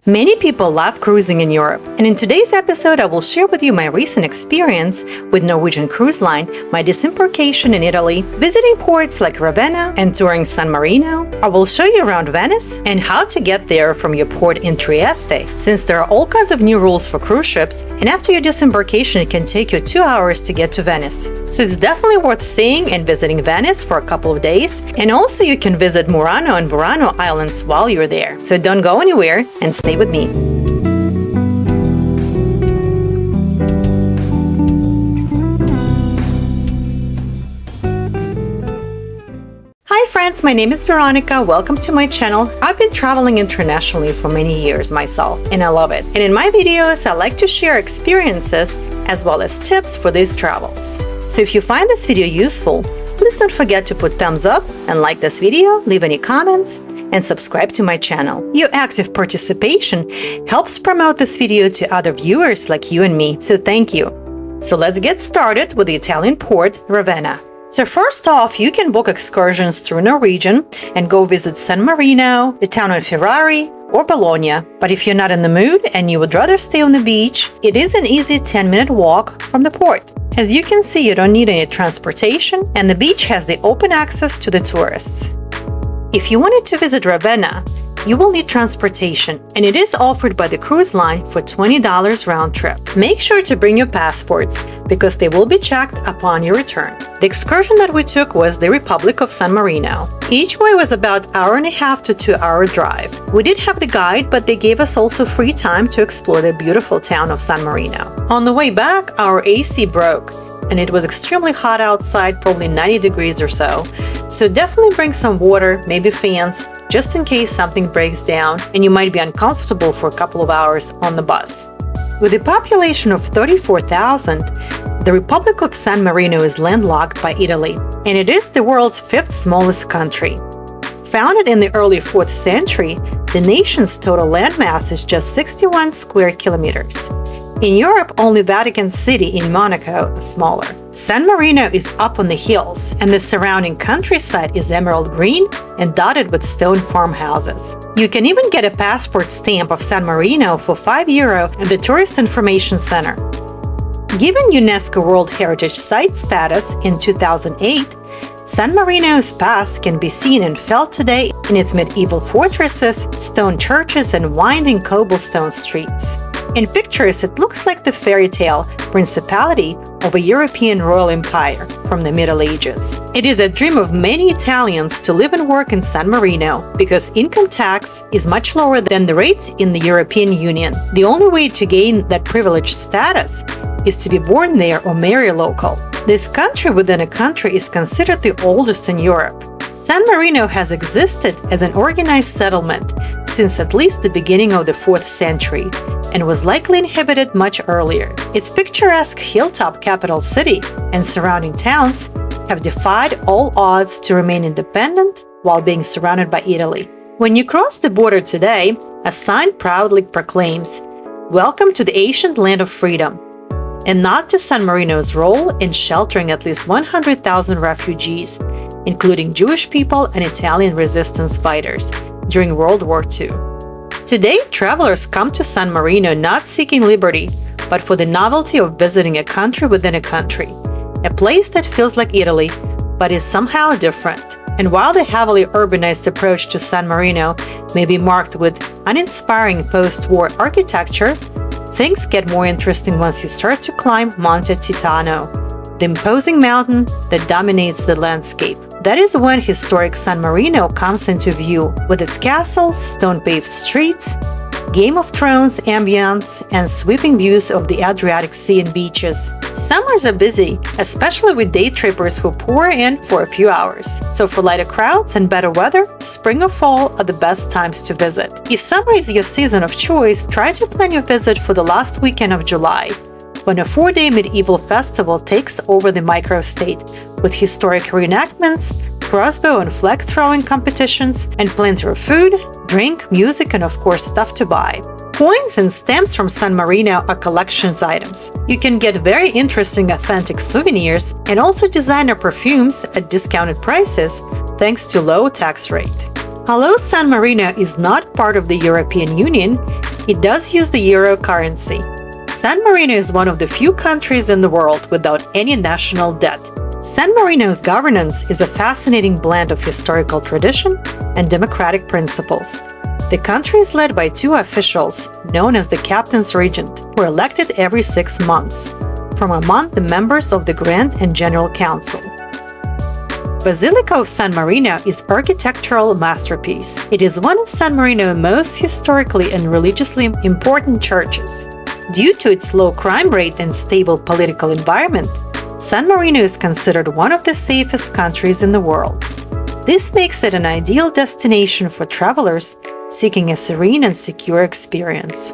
Many people love cruising in Europe, and in today's episode I will share with you my recent experience with Norwegian Cruise Line, my disembarkation in Italy, visiting ports like Ravenna and touring San Marino. I will show you around Venice and how to get there from your port in Trieste, since there are all kinds of new rules for cruise ships, and after your disembarkation it can take you 2 hours to get to Venice. So it's definitely worth seeing and visiting Venice for a couple of days, and also you can visit Murano and Burano islands while you're there. So don't go anywhere and stay with me. Hi friends, my name is Veronica. Welcome to my channel. I've been traveling internationally for many years myself, and I love it. And in my videos, I like to share experiences as well as tips for these travels. So if you find this video useful, please don't forget to put thumbs up and like this video, leave any comments, and subscribe to my channel. Your active participation helps promote this video to other viewers like you and me, so thank you. So let's get started with the Italian port, Ravenna. So first off, you can book excursions through Norwegian and go visit San Marino, the town of Ferrari, or Bologna. But if you're not in the mood and you would rather stay on the beach, it is an easy 10-minute walk from the port. As you can see, you don't need any transportation, and the beach has the open access to the tourists. If you wanted to visit Ravenna, you will need transportation, and it is offered by the cruise line for $20 round trip. Make sure to bring your passports, because they will be checked upon your return. The excursion that we took was the Republic of San Marino. Each way was about 1.5 to 2 hour drive. We did have the guide, but they gave us also free time to explore the beautiful town of San Marino. On the way back, our AC broke, and it was extremely hot outside, probably 90 degrees or so. So definitely bring some water, maybe fans, just in case something breaks down and you might be uncomfortable for a couple of hours on the bus. With a population of 34,000, the Republic of San Marino is landlocked by Italy, and it is the world's 5th smallest country. Founded in the early 4th century, the nation's total landmass is just 61 square kilometers. In Europe, only Vatican City in Monaco is smaller. San Marino is up on the hills, and the surrounding countryside is emerald green and dotted with stone farmhouses. You can even get a passport stamp of San Marino for €5 at the Tourist Information Center. Given UNESCO World Heritage Site status in 2008, San Marino's past can be seen and felt today in its medieval fortresses, stone churches, and winding cobblestone streets. In pictures, it looks like the fairy tale principality of a European royal empire from the Middle Ages. It is a dream of many Italians to live and work in San Marino because income tax is much lower than the rates in the European Union. The only way to gain that privileged status is to be born there or marry a local. This country within a country is considered the oldest in Europe. San Marino has existed as an organized settlement since at least the beginning of the 4th century, and was likely inhabited much earlier. Its picturesque hilltop capital city and surrounding towns have defied all odds to remain independent while being surrounded by Italy. When you cross the border today, a sign proudly proclaims, "Welcome to the ancient land of freedom," a nod to San Marino's role in sheltering at least 100,000 refugees, including Jewish people and Italian resistance fighters during World War II. Today, travelers come to San Marino not seeking liberty, but for the novelty of visiting a country within a country, a place that feels like Italy, but is somehow different. And while the heavily urbanized approach to San Marino may be marked with uninspiring post-war architecture, things get more interesting once you start to climb Monte Titano, the imposing mountain that dominates the landscape. That is when historic San Marino comes into view, with its castles, stone-paved streets, Game of Thrones ambience, and sweeping views of the Adriatic Sea and beaches. Summers are busy, especially with day trippers who pour in for a few hours. So for lighter crowds and better weather, spring or fall are the best times to visit. If summer is your season of choice, try to plan your visit for the last weekend of July, when a 4-day medieval festival takes over the microstate, with historic reenactments, crossbow and flag throwing competitions, and plenty of food, drink, music, and of course stuff to buy. Coins and stamps from San Marino are collections items. You can get very interesting authentic souvenirs and also designer perfumes at discounted prices thanks to low tax rate. Although San Marino is not part of the European Union, it does use the euro currency. San Marino is one of the few countries in the world without any national debt. San Marino's governance is a fascinating blend of historical tradition and democratic principles. The country is led by two officials, known as the Captains Regent, who are elected every 6 months, from among the members of the Grand and General Council. Basilica of San Marino is an architectural masterpiece. It is one of San Marino's most historically and religiously important churches. Due to its low crime rate and stable political environment, San Marino is considered one of the safest countries in the world. This makes it an ideal destination for travelers seeking a serene and secure experience.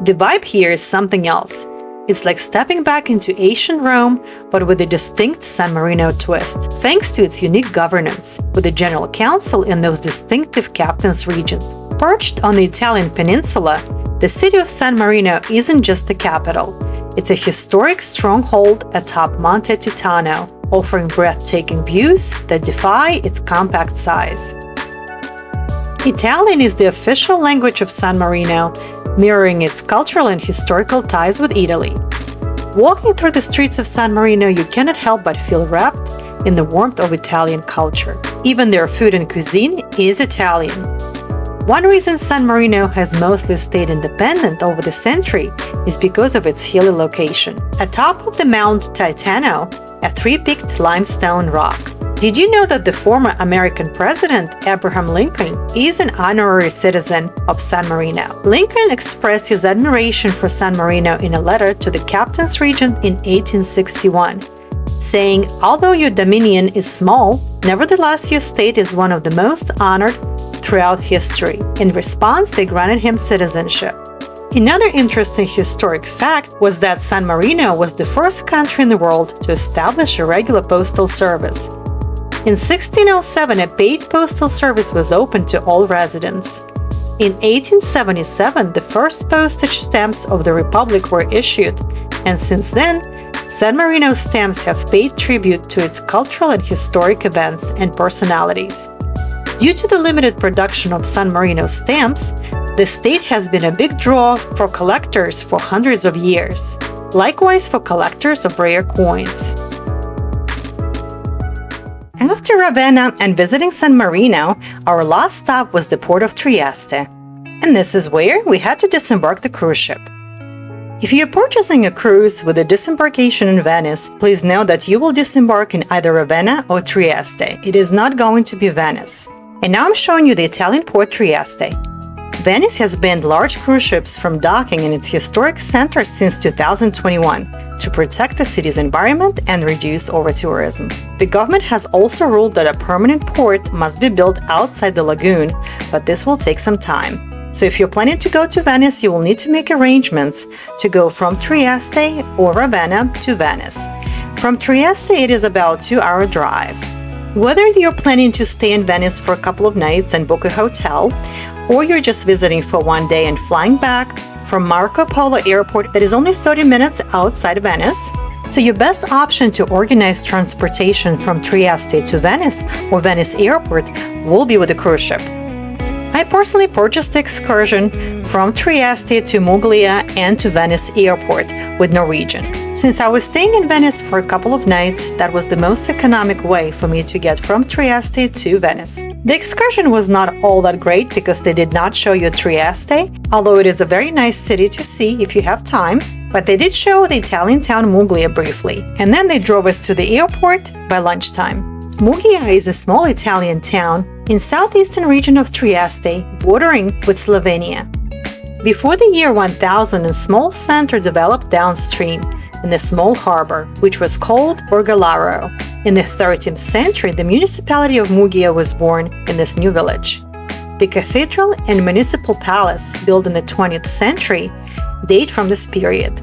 The vibe here is something else. It's like stepping back into ancient Rome, but with a distinct San Marino twist, thanks to its unique governance, with the General Council and those distinctive Captains Regent. Perched on the Italian peninsula, the city of San Marino isn't just the capital. It's a historic stronghold atop Monte Titano, offering breathtaking views that defy its compact size. Italian is the official language of San Marino, mirroring its cultural and historical ties with Italy. Walking through the streets of San Marino, you cannot help but feel wrapped in the warmth of Italian culture. Even their food and cuisine is Italian. One reason San Marino has mostly stayed independent over the century is because of its hilly location. Atop of the Mount Titano, a three-peaked limestone rock. Did you know that the former American president, Abraham Lincoln, is an honorary citizen of San Marino? Lincoln expressed his admiration for San Marino in a letter to the Captains Regent in 1861, saying, "Although your dominion is small, nevertheless your state is one of the most honored throughout history." In response, they granted him citizenship. Another interesting historic fact was that San Marino was the first country in the world to establish a regular postal service. In 1607, a paid postal service was opened to all residents. In 1877, the first postage stamps of the Republic were issued, and since then, San Marino stamps have paid tribute to its cultural and historic events and personalities. Due to the limited production of San Marino stamps, the state has been a big draw for collectors for hundreds of years. Likewise for collectors of rare coins. After Ravenna and visiting San Marino, our last stop was the port of Trieste. And this is where we had to disembark the cruise ship. If you're purchasing a cruise with a disembarkation in Venice, please know that you will disembark in either Ravenna or Trieste. It is not going to be Venice. And now I'm showing you the Italian port Trieste. Venice has banned large cruise ships from docking in its historic center since 2021 to protect the city's environment and reduce over-tourism. The government has also ruled that a permanent port must be built outside the lagoon, but this will take some time. So if you're planning to go to Venice, you will need to make arrangements to go from Trieste or Ravenna to Venice. From Trieste, it is about a 2-hour drive. Whether you're planning to stay in Venice for a couple of nights and book a hotel, or you're just visiting for one day and flying back from Marco Polo Airport that is only 30 minutes outside Venice, so your best option to organize transportation from Trieste to Venice or Venice Airport will be with a cruise ship. I personally purchased the excursion from Trieste to Muggia and to Venice Airport with Norwegian. Since I was staying in Venice for a couple of nights, that was the most economic way for me to get from Trieste to Venice. The excursion was not all that great because they did not show you Trieste, although it is a very nice city to see if you have time, but they did show the Italian town Muggia briefly, and then they drove us to the airport by lunchtime. Muggia is a small Italian town in southeastern region of Trieste, bordering with Slovenia. Before the year 1000, a small center developed downstream in a small harbor, which was called Gondola. In the 13th century, the municipality of Muggia was born in this new village. The cathedral and municipal palace, built in the 20th century, date from this period.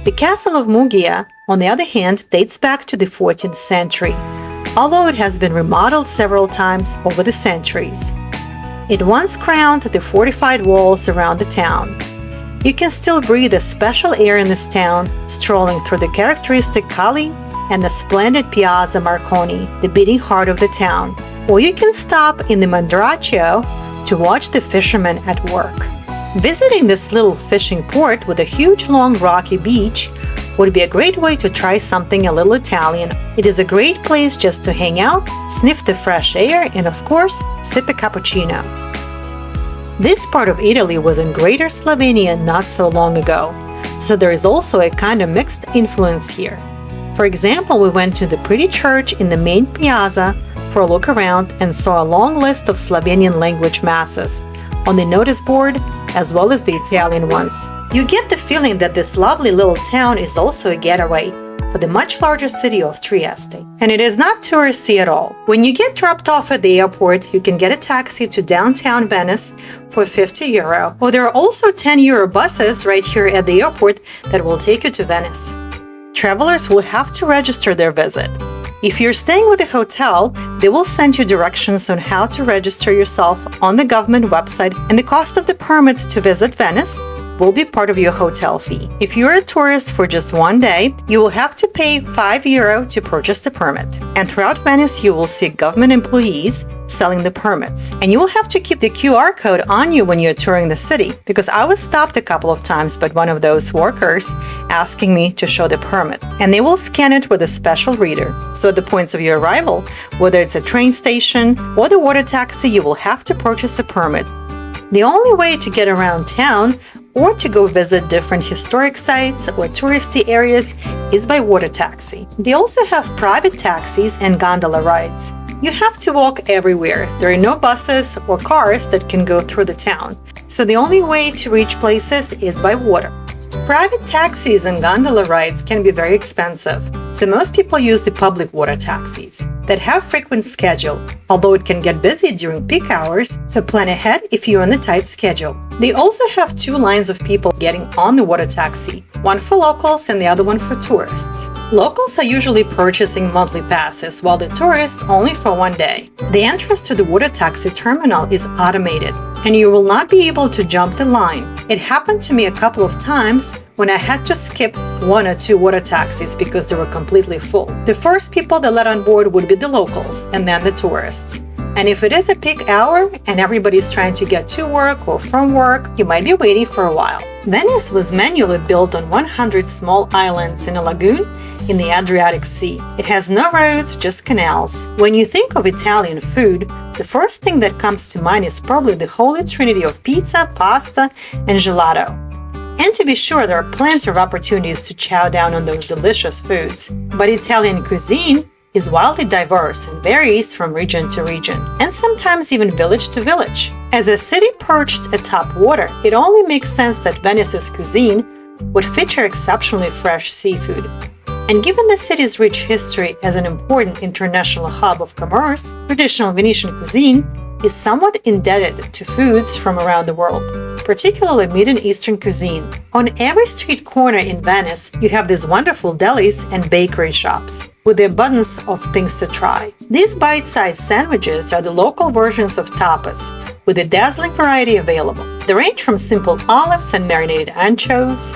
The castle of Muggia, on the other hand, dates back to the 14th century, although it has been remodeled several times over the centuries. It once crowned the fortified walls around the town. You can still breathe a special air in this town, strolling through the characteristic Calle and the splendid Piazza Marconi, the beating heart of the town. Or you can stop in the Mandraccio to watch the fishermen at work. Visiting this little fishing port with a huge long rocky beach would be a great way to try something a little Italian. It is a great place just to hang out, sniff the fresh air, and of course, sip a cappuccino. This part of Italy was in Greater Slovenia not so long ago, so there is also a kind of mixed influence here. For example, we went to the pretty church in the main piazza for a look around and saw a long list of Slovenian language masses on the notice board, as well as the Italian ones. You get the feeling that this lovely little town is also a getaway for the much larger city of Trieste. And it is not touristy at all. When you get dropped off at the airport, you can get a taxi to downtown Venice for 50 euro, or there are also 10 euro buses right here at the airport that will take you to Venice. Travelers will have to register their visit. If you're staying with a hotel, they will send you directions on how to register yourself on the government website, and the cost of the permit to visit Venice will be part of your hotel fee. If you're a tourist for just one day, you will have to pay 5 euro to purchase the permit. And throughout Venice, you will see government employees selling the permits. And you will have to keep the QR code on you when you're touring the city, because I was stopped a couple of times by one of those workers asking me to show the permit. And they will scan it with a special reader. So at the points of your arrival, whether it's a train station or the water taxi, you will have to purchase a permit. The only way to get around town or to go visit different historic sites or touristy areas is by water taxi. They also have private taxis and gondola rides. You have to walk everywhere. There are no buses or cars that can go through the town, so the only way to reach places is by water. Private taxis and gondola rides can be very expensive, so most people use the public water taxis that have frequent schedule, although it can get busy during peak hours, so plan ahead if you're on a tight schedule. They also have two lines of people getting on the water taxi, one for locals and the other one for tourists. Locals are usually purchasing monthly passes, while the tourists only for one day. The entrance to the water taxi terminal is automated, and you will not be able to jump the line. It happened to me a couple of times when I had to skip one or two water taxis because they were completely full. The first people they let on board would be the locals and then the tourists. And if it is a peak hour and everybody is trying to get to work or from work, you might be waiting for a while. Venice was manually built on 100 small islands in a lagoon in the Adriatic Sea. It has no roads, just canals. When you think of Italian food, the first thing that comes to mind is probably the holy trinity of pizza, pasta, and gelato. And to be sure, there are plenty of opportunities to chow down on those delicious foods. But Italian cuisine is wildly diverse and varies from region to region, and sometimes even village to village. As a city perched atop water, it only makes sense that Venice's cuisine would feature exceptionally fresh seafood. And given the city's rich history as an important international hub of commerce, traditional Venetian cuisine is somewhat indebted to foods from around the world, particularly Middle Eastern cuisine. On every street corner in Venice, you have these wonderful delis and bakery shops with the abundance of things to try. These bite-sized sandwiches are the local versions of tapas, with a dazzling variety available. They range from simple olives and marinated anchovies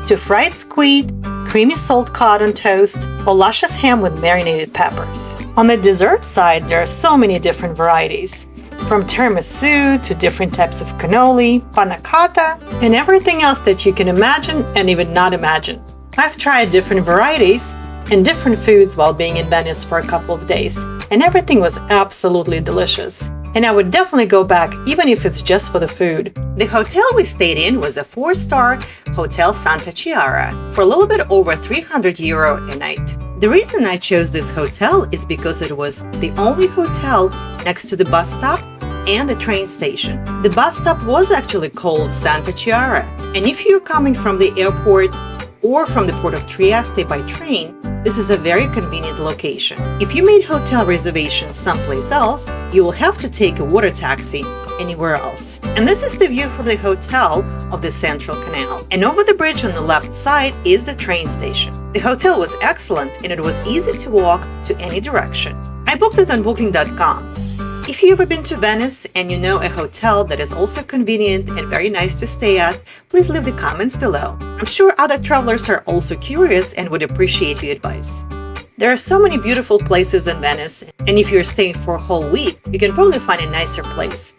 to fried squid, creamy salt cod on toast, or luscious ham with marinated peppers. On the dessert side, there are so many different varieties, from tiramisu to different types of cannoli, panna cotta, and everything else that you can imagine and even not imagine. I've tried different varieties and different foods while being in Venice for a couple of days, and everything was absolutely delicious. And I would definitely go back even if it's just for the food. The hotel we stayed in was a 4-star Hotel Santa Chiara for a little bit over 300 euro a night. The reason I chose this hotel is because it was the only hotel next to the bus stop and the train station. The bus stop was actually called Santa Chiara, and if you're coming from the airport or from the port of Trieste by train, this is a very convenient location. If you made hotel reservations someplace else, you will have to take a water taxi anywhere else. And this is the view from the hotel of the Central Canal. And over the bridge on the left side is the train station. The hotel was excellent and it was easy to walk to any direction. I booked it on booking.com. If you've ever been to Venice and you know a hotel that is also convenient and very nice to stay at, please leave the comments below. I'm sure other travelers are also curious and would appreciate your advice. There are so many beautiful places in Venice, and if you're staying for a whole week, you can probably find a nicer place.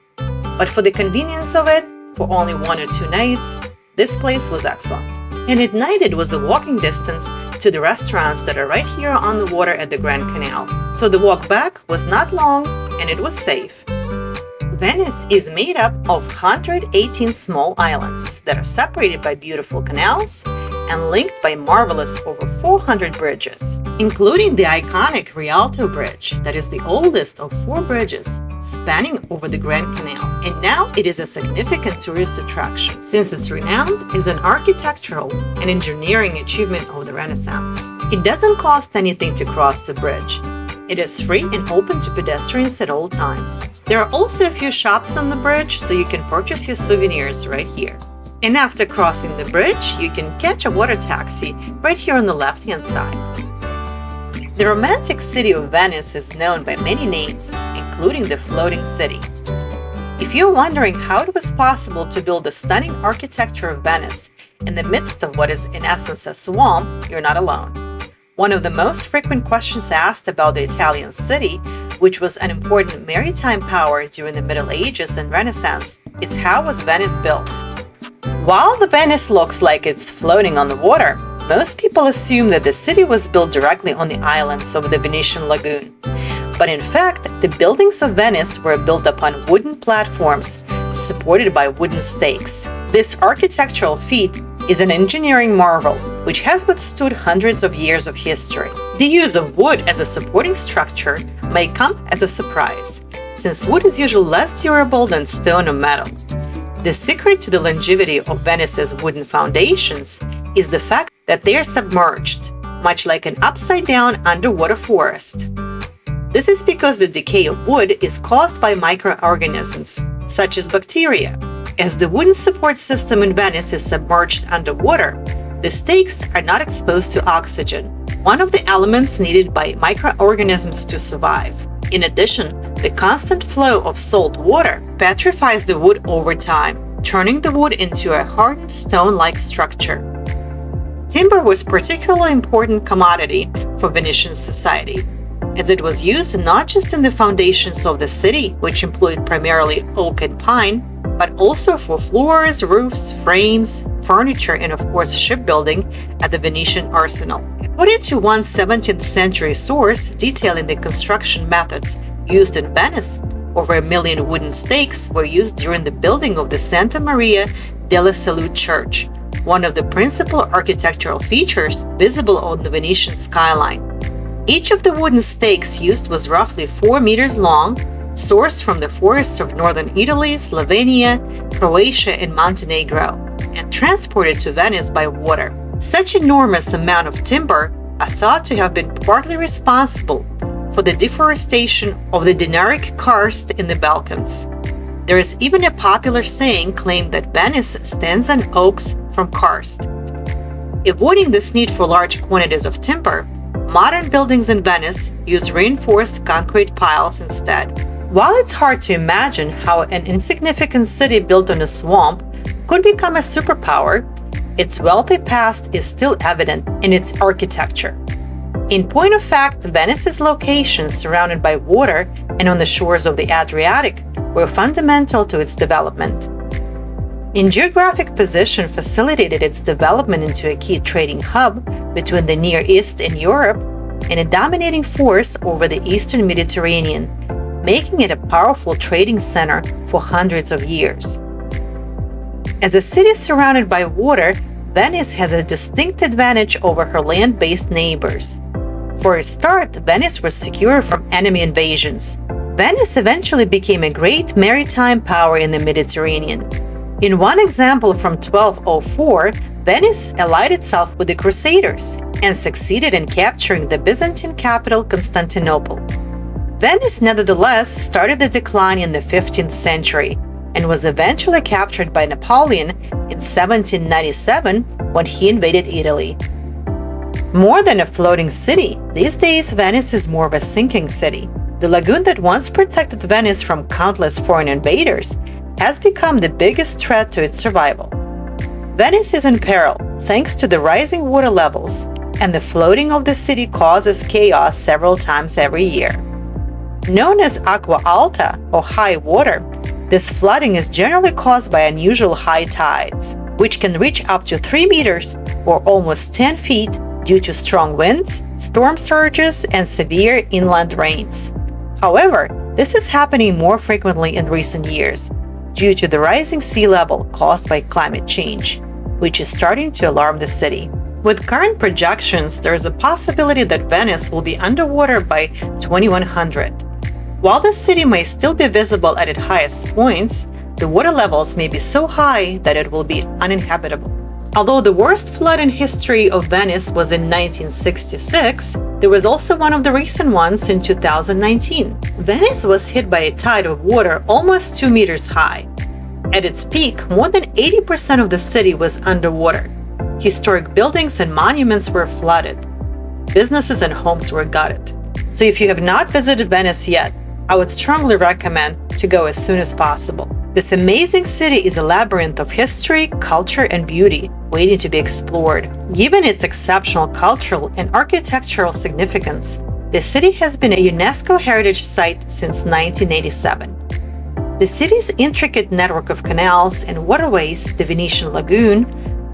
But for the convenience of it, for only 1 or 2 nights, this place was excellent. And at night it was a walking distance to the restaurants that are right here on the water at the Grand Canal. So the walk back was not long and it was safe. Venice is made up of 118 small islands that are separated by beautiful canals and linked by marvelous over 400 bridges, including the iconic Rialto Bridge that is the oldest of 4 bridges spanning over the Grand Canal. And now it is a significant tourist attraction since it's renowned as an architectural and engineering achievement of the Renaissance. It doesn't cost anything to cross the bridge. It is free and open to pedestrians at all times. There are also a few shops on the bridge, so you can purchase your souvenirs right here. And after crossing the bridge, you can catch a water taxi right here on the left-hand side. The romantic city of Venice is known by many names, including the floating city. If you're wondering how it was possible to build the stunning architecture of Venice in the midst of what is in essence a swamp, you're not alone. One of the most frequent questions asked about the Italian city, which was an important maritime power during the Middle Ages and Renaissance, is how was Venice built? While the Venice looks like it's floating on the water, most people assume that the city was built directly on the islands of the Venetian lagoon. But in fact, the buildings of Venice were built upon wooden platforms supported by wooden stakes. This architectural feat is an engineering marvel which has withstood hundreds of years of history. The use of wood as a supporting structure may come as a surprise, since wood is usually less durable than stone or metal. The secret to the longevity of Venice's wooden foundations is the fact that they are submerged, much like an upside-down underwater forest. This is because the decay of wood is caused by microorganisms, such as bacteria. As the wooden support system in Venice is submerged underwater, the stakes are not exposed to oxygen, one of the elements needed by microorganisms to survive. In addition, the constant flow of salt water petrifies the wood over time, turning the wood into a hardened stone-like structure. Timber was a particularly important commodity for Venetian society, as it was used not just in the foundations of the city, which employed primarily oak and pine, but also for floors, roofs, frames, furniture, and of course shipbuilding at the Venetian arsenal. According to one 17th century source detailing the construction methods used in Venice, over 1 million wooden stakes were used during the building of the Santa Maria della Salute church, one of the principal architectural features visible on the Venetian skyline. Each of the wooden stakes used was roughly 4 meters long, sourced from the forests of northern Italy, Slovenia, Croatia, and Montenegro, and transported to Venice by water. Such enormous amount of timber are thought to have been partly responsible for the deforestation of the Dinaric karst in the Balkans. There is even a popular saying claimed that Venice stands on oaks from karst. Avoiding this need for large quantities of timber, modern buildings in Venice use reinforced concrete piles instead. While it's hard to imagine how an insignificant city built on a swamp could become a superpower, its wealthy past is still evident in its architecture. In point of fact, Venice's location, surrounded by water and on the shores of the Adriatic, were fundamental to its development. In geographic position facilitated its development into a key trading hub between the Near East and Europe, and a dominating force over the Eastern Mediterranean, making it a powerful trading center for hundreds of years. As a city surrounded by water, Venice has a distinct advantage over her land-based neighbors. For a start, Venice was secure from enemy invasions. Venice eventually became a great maritime power in the Mediterranean. In one example from 1204, Venice allied itself with the Crusaders and succeeded in capturing the Byzantine capital Constantinople. Venice nevertheless started the decline in the 15th century and was eventually captured by Napoleon in 1797 when he invaded Italy. More than a floating city, these days Venice is more of a sinking city. The lagoon that once protected Venice from countless foreign invaders has become the biggest threat to its survival. Venice is in peril thanks to the rising water levels, and the floating of the city causes chaos several times every year. Known as acqua alta, or high water, This flooding is generally caused by unusual high tides, which can reach up to 3 meters or almost 10 feet due to strong winds, storm surges, and severe inland rains. However, this is happening more frequently in recent years due to the rising sea level caused by climate change, which is starting to alarm the city. With current projections, there is a possibility that Venice will be underwater by 2100. While the city may still be visible at its highest points, the water levels may be so high that it will be uninhabitable. Although the worst flood in history of Venice was in 1966, there was also one of the recent ones in 2019. Venice was hit by a tide of water almost 2 meters high. At its peak, more than 80% of the city was underwater. Historic buildings and monuments were flooded. Businesses and homes were gutted. So if you have not visited Venice yet, I would strongly recommend to go as soon as possible. This amazing city is a labyrinth of history, culture, and beauty waiting to be explored. Given its exceptional cultural and architectural significance, the city has been a UNESCO Heritage Site since 1987. The city's intricate network of canals and waterways, the Venetian Lagoon,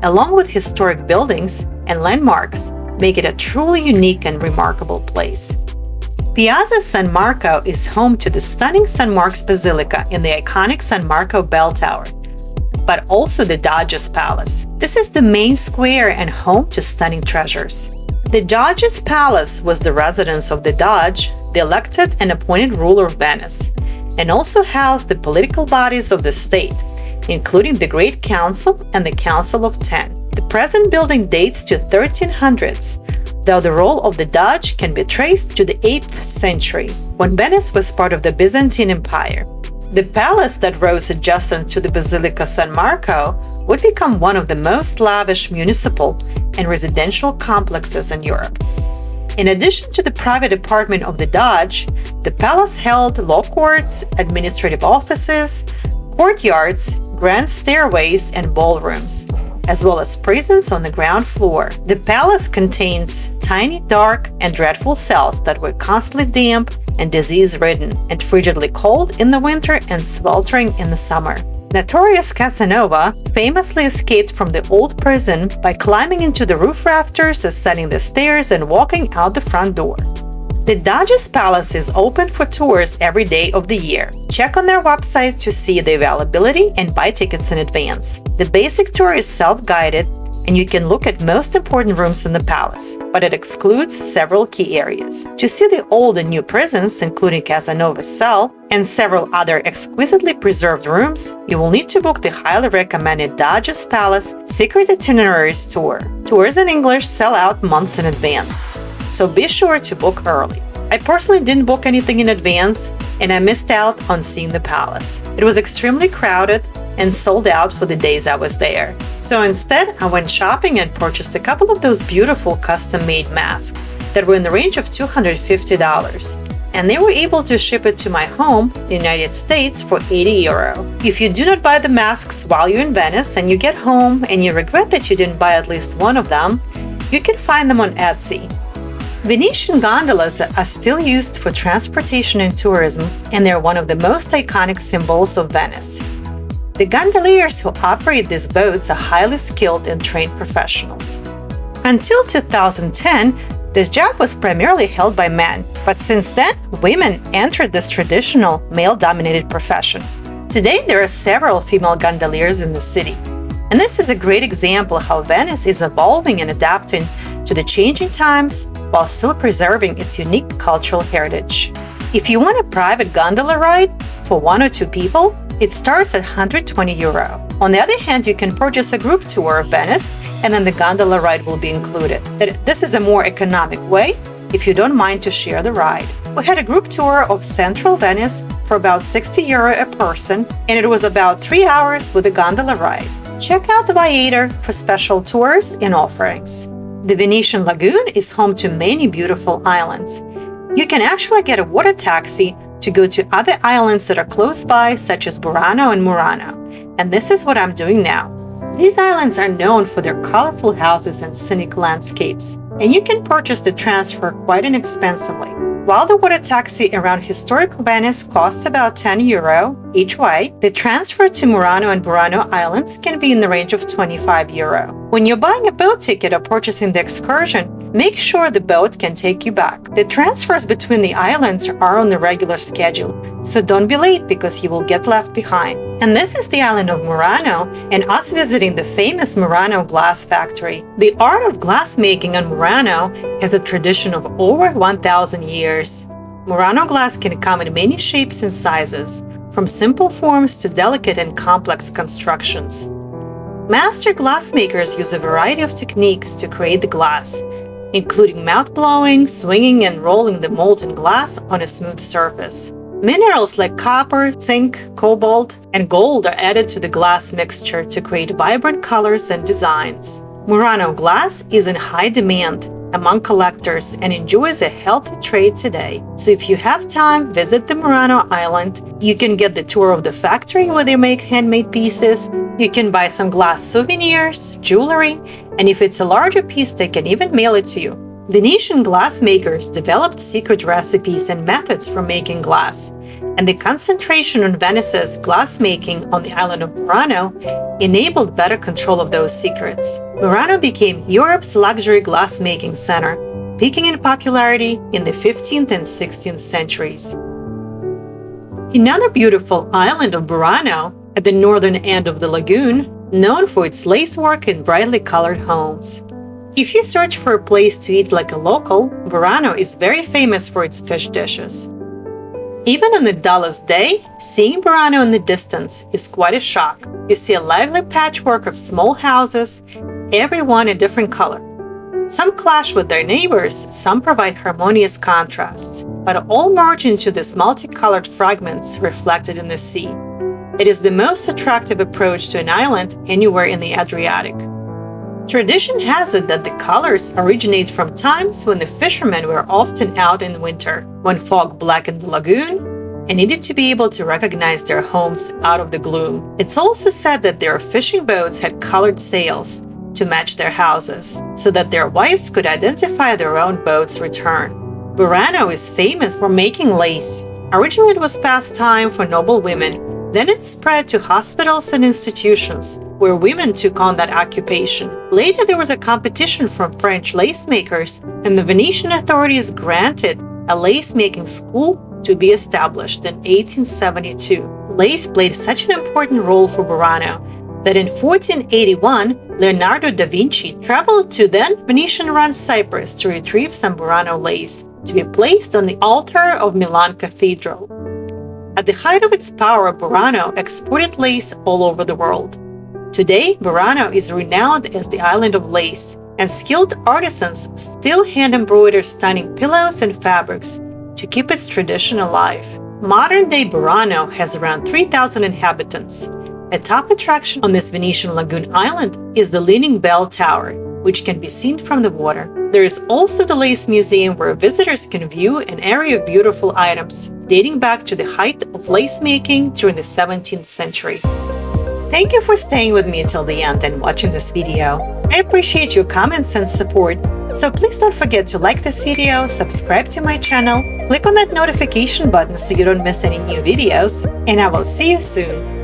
along with historic buildings and landmarks, make it a truly unique and remarkable place. Piazza San Marco is home to the stunning San Mark's Basilica in the iconic San Marco Bell Tower, but also the Doge's Palace. This is the main square and home to stunning treasures. The Doge's Palace was the residence of the Doge, the elected and appointed ruler of Venice, and also housed the political bodies of the state, including the Great Council and the Council of Ten. The present building dates to 1300s, though the role of the Doge can be traced to the 8th century, when Venice was part of the Byzantine Empire. The palace that rose adjacent to the Basilica San Marco would become one of the most lavish municipal and residential complexes in Europe. In addition to the private apartment of the Doge, the palace held law courts, administrative offices, courtyards, grand stairways, and ballrooms, as well as prisons on the ground floor. The palace contains tiny, dark, and dreadful cells that were constantly damp and disease-ridden, and frigidly cold in the winter and sweltering in the summer. Notorious Casanova famously escaped from the old prison by climbing into the roof rafters, ascending the stairs, and walking out the front door. The Doge's Palace is open for tours every day of the year. Check on their website to see the availability and buy tickets in advance. The basic tour is self-guided, and you can look at most important rooms in the palace, but it excludes several key areas. To see the old and new prisons, including Casanova's cell, and several other exquisitely preserved rooms, you will need to book the highly recommended Doge's Palace Secret Itineraries Tour. Tours in English sell out months in advance, so be sure to book early. I personally didn't book anything in advance, and I missed out on seeing the palace. It was extremely crowded and sold out for the days I was there. So instead, I went shopping and purchased a couple of those beautiful custom-made masks that were in the range of $250, and they were able to ship it to my home in the United States for €80. If you do not buy the masks while you're in Venice and you get home and you regret that you didn't buy at least one of them, you can find them on Etsy. Venetian gondolas are still used for transportation and tourism, and they're one of the most iconic symbols of Venice. The gondoliers who operate these boats are highly skilled and trained professionals. Until 2010, this job was primarily held by men, but since then, women entered this traditional male-dominated profession. Today, there are several female gondoliers in the city, and this is a great example of how Venice is evolving and adapting to the changing times while still preserving its unique cultural heritage. If you want a private gondola ride for 1 or 2 people, it starts at €120. On the other hand, you can purchase a group tour of Venice, and then the gondola ride will be included. This is a more economic way if you don't mind to share the ride. We had a group tour of central Venice for about €60 a person, and it was about 3 hours with a gondola ride. Check out the Viator for special tours and offerings. The Venetian Lagoon is home to many beautiful islands. You can actually get a water taxi to go to other islands that are close by, such as Burano and Murano, and this is what I'm doing now. These islands are known for their colorful houses and scenic landscapes, and you can purchase the transfer quite inexpensively. While the water taxi around historic Venice costs about €10 each way, the transfer to Murano and Burano Islands can be in the range of €25. When you're buying a boat ticket or purchasing the excursion, make sure the boat can take you back. The transfers between the islands are on the regular schedule, so don't be late because you will get left behind. And this is the island of Murano and us visiting the famous Murano glass factory. The art of glassmaking on Murano has a tradition of over 1,000 years. Murano glass can come in many shapes and sizes, from simple forms to delicate and complex constructions. Master glassmakers use a variety of techniques to create the glass, including mouth blowing, swinging, and rolling the molten glass on a smooth surface. Minerals like copper, zinc, cobalt, and gold are added to the glass mixture to create vibrant colors and designs. Murano glass is in high demand among collectors and enjoys a healthy trade today. So if you have time, visit the Murano Island. You can get the tour of the factory where they make handmade pieces. You can buy some glass souvenirs, jewelry, and if it's a larger piece, they can even mail it to you. Venetian glassmakers developed secret recipes and methods for making glass, and the concentration on Venice's glassmaking on the island of Murano enabled better control of those secrets. Murano became Europe's luxury glassmaking center, peaking in popularity in the 15th and 16th centuries. Another beautiful island of Burano, at the northern end of the lagoon, known for its lacework and brightly colored homes. If you search for a place to eat like a local, Burano is very famous for its fish dishes. Even on the dullest day, seeing Burano in the distance is quite a shock. You see a lively patchwork of small houses, every one a different color. Some clash with their neighbors, some provide harmonious contrasts, but all merge into these multicolored fragments reflected in the sea. It is the most attractive approach to an island anywhere in the Adriatic. Tradition has it that the colors originate from times when the fishermen were often out in winter, when fog blackened the lagoon and needed to be able to recognize their homes out of the gloom. It's also said that their fishing boats had colored sails to match their houses, so that their wives could identify their own boat's return. Burano is famous for making lace. Originally it was pastime for noble women, then it spread to hospitals and institutions, where women took on that occupation. Later, there was a competition from French lace makers, and the Venetian authorities granted a lace-making school to be established in 1872. Lace played such an important role for Burano that in 1481, Leonardo da Vinci traveled to then Venetian-run Cyprus to retrieve some Burano lace to be placed on the altar of Milan Cathedral. At the height of its power, Burano exported lace all over the world. Today, Burano is renowned as the island of lace, and skilled artisans still hand-embroider stunning pillows and fabrics to keep its tradition alive. Modern-day Burano has around 3,000 inhabitants. A top attraction on this Venetian lagoon island is the Leaning Bell Tower, which can be seen from the water. There is also the Lace Museum, where visitors can view an area of beautiful items dating back to the height of lace making during the 17th century. Thank you for staying with me till the end and watching this video. I appreciate your comments and support, so please don't forget to like this video, subscribe to my channel, click on that notification button so you don't miss any new videos, and I will see you soon.